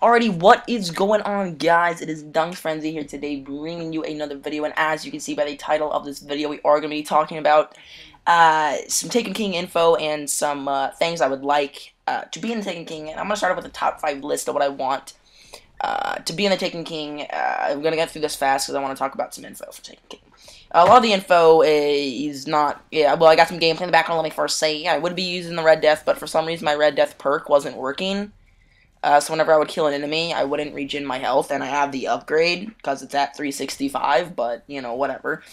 Alrighty, what is going on, guys? It is Dunks Frenzy here today, bringing you another video, and as you can see by the title of this video, we are going to be talking about some Taken King info and some things I would like to be in the Taken King, and I'm going to start off with a top 5 list of what I want to be in the Taken King. I'm going to get through this fast because I want to talk about some info for Taken King. A lot of the info is not, well, I got some gameplay in the background. Let me first say, yeah, I would be using the Red Death, but for some reason my Red Death perk wasn't working. So whenever I would kill an enemy, I wouldn't regen my health, and I have the upgrade, because it's at 365, but, you know, whatever.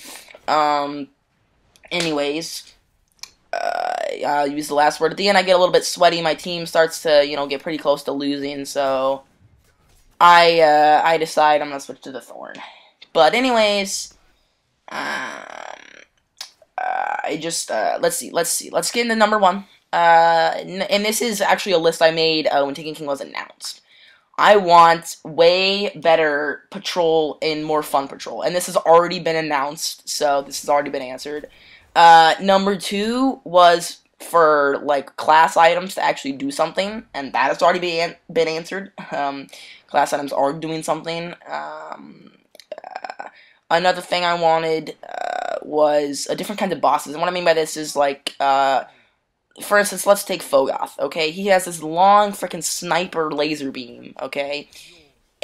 Anyways, I'll use the last word at the end. I get a little bit sweaty, my team starts to, you know, get pretty close to losing, so I decide I'm going to switch to the Thorn. But anyways, let's see, let's get into number 1. And this is actually a list I made when Taken King was announced. I want way better patrol and more fun patrol, and this has already been announced, so this has already been answered. Number 2 was for, like, class items to actually do something, and that has already been answered. Class items are doing something. Another thing I wanted was a different kind of bosses, and what I mean by this is, like, for instance, let's take Fogoth, okay? He has this long freaking sniper laser beam, okay?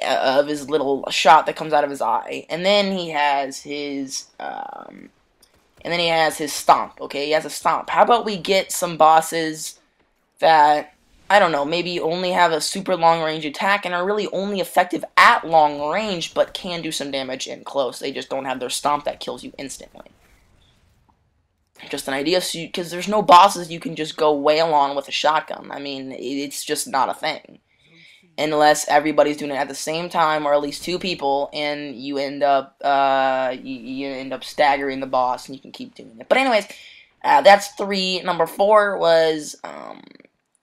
Of his little shot that comes out of his eye. And then he has his, stomp, okay? He has a stomp. How about we get some bosses that, I don't know, maybe only have a super long range attack and are really only effective at long range, but can do some damage in close. They just don't have their stomp that kills you instantly. Just an idea, because there's no bosses you can just go wail on with a shotgun. I mean, it's just not a thing. Unless everybody's doing it at the same time, or at least 2 people, and you end up, staggering the boss, and you can keep doing it. But anyways, that's 3. Number 4 was,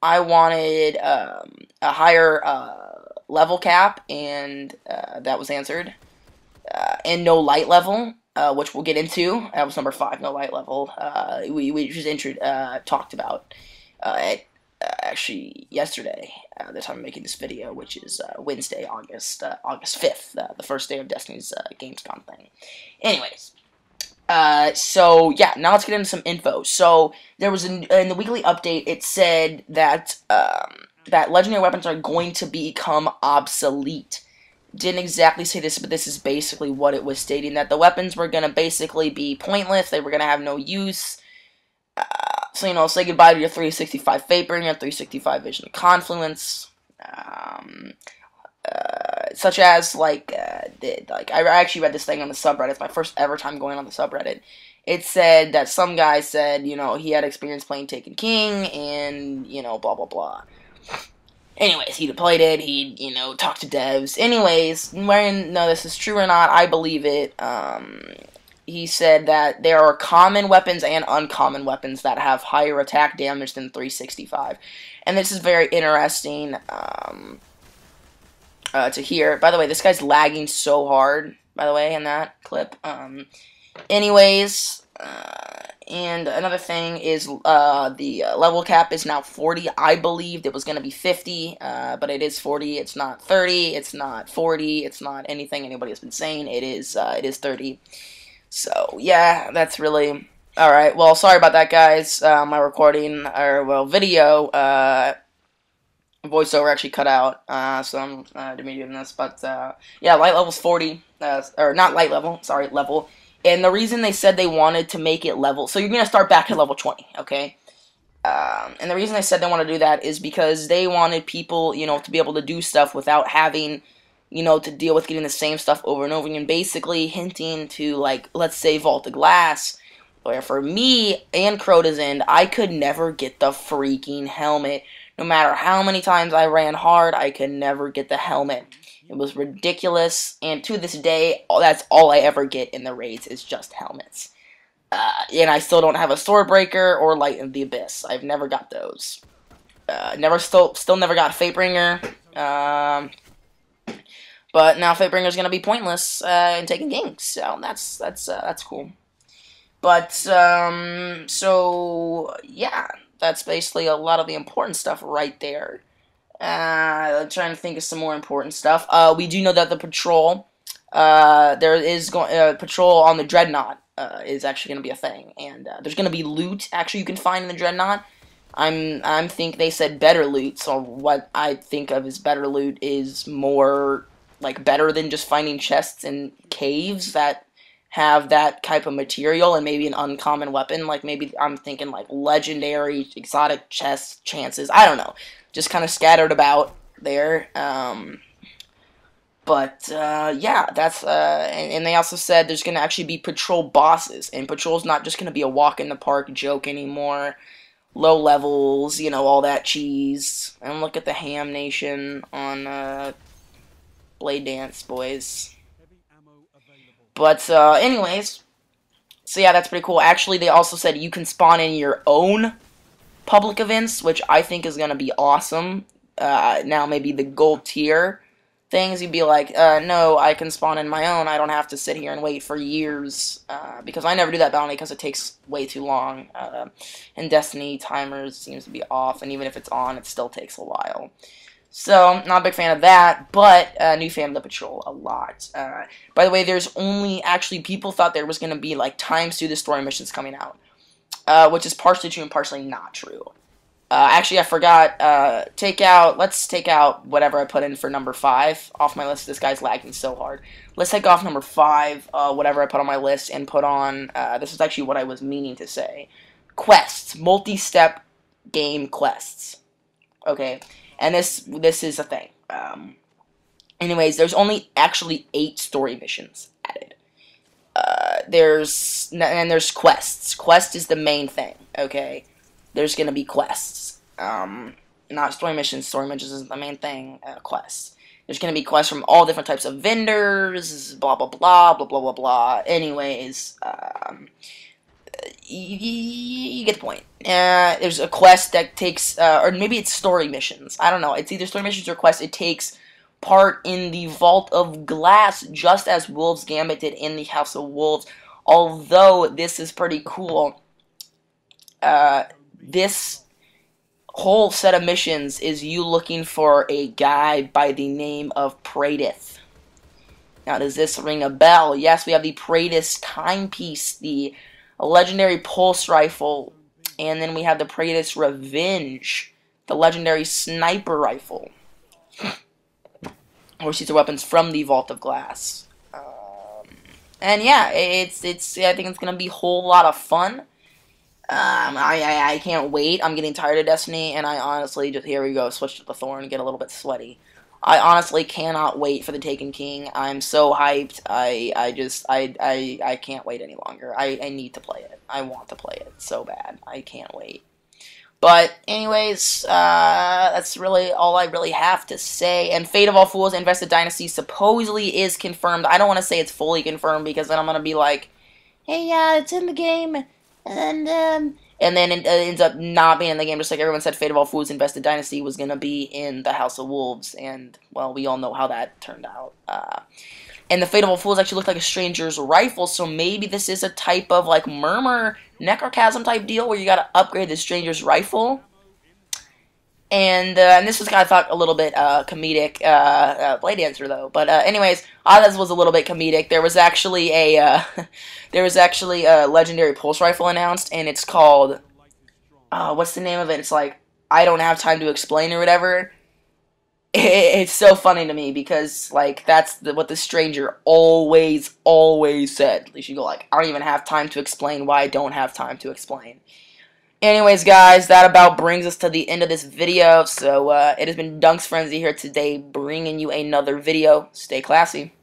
I wanted, a higher, level cap, and, that was answered. And no light level. Which we'll get into. That was number 5, no light level. We just talked about actually yesterday, the time of making this video, which is Wednesday, August 5th, the first day of Destiny's Gamescom thing. Anyways, so yeah, now let's get into some info. So there was in the weekly update, it said that that legendary weapons are going to become obsolete. Didn't exactly say this, but this is basically what it was stating, that the weapons were going to basically be pointless, they were going to have no use. So, you know, say goodbye to your 365 Fatebringer, 365 Vision of Confluence, such as, like, I actually read this thing on the subreddit. It's my first ever time going on the subreddit. It said that some guy said, you know, he had experience playing Taken King, and, you know, blah, blah, blah. Anyways, he deployed it, he, you know, talked to devs. Anyways, whether this is true or not, I believe it. He said that there are common weapons and uncommon weapons that have higher attack damage than 365. And this is very interesting to hear. By the way, this guy's lagging so hard, by the way, in that clip. Anyways, and another thing is the level cap is now 40. I believed it was going to be 50, but it is 40. It's not 30. It's not 40. It's not anything anybody has been saying. It is 30. So yeah, that's really all right. Well, sorry about that, guys. My recording video voiceover actually cut out, so I'm doing this. But yeah, light level's 40, or not light level. Sorry, level. And the reason they said they wanted to make it level, so you're going to start back at level 20, okay? And the reason they said they want to do that is because they wanted people, you know, to be able to do stuff without having, you know, to deal with getting the same stuff over and over again, basically hinting to, like, let's say Vault of Glass, where for me and Crota's End, I could never get the freaking helmet. No matter how many times I ran hard, I could never get the helmet. It was ridiculous, and to this day, that's all I ever get in the raids is just helmets. And I still don't have a Swordbreaker or Light of the Abyss. I've never got those. Still never got Fatebringer. But now Fatebringer's gonna be pointless in Taken King, so that's cool. But so yeah, that's basically a lot of the important stuff right there. I'm trying to think of some more important stuff. We do know that the patrol, there is patrol on the Dreadnought is actually going to be a thing, and there's going to be loot actually you can find in the Dreadnought. I'm think they said better loot, so what I think of as better loot is more like better than just finding chests and caves that have that type of material and maybe an uncommon weapon. Like maybe I'm thinking like legendary exotic chest chances. I don't know, just kind of scattered about there. Yeah, that's and they also said there's gonna actually be patrol bosses, and patrol's not just gonna be a walk in the park joke anymore. Low levels, you know, all that cheese. And look at the Ham Nation on Blade Dance, boys. But anyways, so yeah, that's pretty cool. Actually, they also said you can spawn in your own public events, which I think is gonna be awesome. Now maybe the gold tier things, you'd be like, no, I can spawn in my own. I don't have to sit here and wait for years, because I never do that bounty because it takes way too long. And Destiny timers seems to be off, and even if it's on, it still takes a while. So, not a big fan of that, but new fan of the patrol a lot. By the way, there's only, actually, people thought there was going to be, like, times to the story missions coming out, which is partially true and partially not true. Actually, I forgot, let's take out whatever I put in for number 5 off my list. This guy's lagging so hard. Let's take off number 5, whatever I put on my list, and put on, this is actually what I was meaning to say. Quests. Multi-step game quests. Okay, and this is a thing. Anyways, there's only actually 8 story missions added. There's quests. Quest is the main thing, okay? There's going to be quests. Not story missions. Story missions is the main thing. Quests. There's going to be quests from all different types of vendors, blah, blah, blah, blah, blah, blah, blah. Anyways, you get the point. There's a quest that takes, or maybe it's story missions. I don't know. It's either story missions or quests. It takes part in the Vault of Glass, just as Wolves Gambit did in the House of Wolves. Although this is pretty cool. This whole set of missions is you looking for a guy by the name of Praedyth. Now, does this ring a bell? Yes, we have the Praedyth timepiece, the legendary pulse rifle, and then we have the Praedyth Revenge, the legendary sniper rifle. Which these are weapons from the Vault of Glass. And yeah, I think it's gonna be a whole lot of fun. I can't wait. I'm getting tired of Destiny, and I honestly just, here we go, switch to the Thorn and get a little bit sweaty. I honestly cannot wait for the Taken King. I'm so hyped. I can't wait any longer. I need to play it. I want to play it so bad. I can't wait. But anyways, that's really all I really have to say. And Fate of All Fools Infested Dynasty supposedly is confirmed. I don't want to say it's fully confirmed because then I'm going to be like, hey, yeah, it's in the game. And then it ends up not being in the game, just like everyone said Fate of All Fools Infested Dynasty was going to be in the House of Wolves. And, well, we all know how that turned out. And the Fate of All Fools actually looked like a Stranger's Rifle, so maybe this is a type of, like, Murmur Necrochasm type deal where you gotta upgrade the Stranger's Rifle. And this was, I thought, a little bit comedic. Blade Dancer, though. But anyways, this was a little bit comedic. There was actually a legendary pulse rifle announced, and it's called, what's the name of it? It's like, I don't have time to explain or whatever. It's so funny to me because, like, that's what the Stranger always said. You should go, like, I don't even have time to explain why I don't have time to explain. Anyways, guys, that about brings us to the end of this video. So, it has been Dunks Frenzy here today, bringing you another video. Stay classy.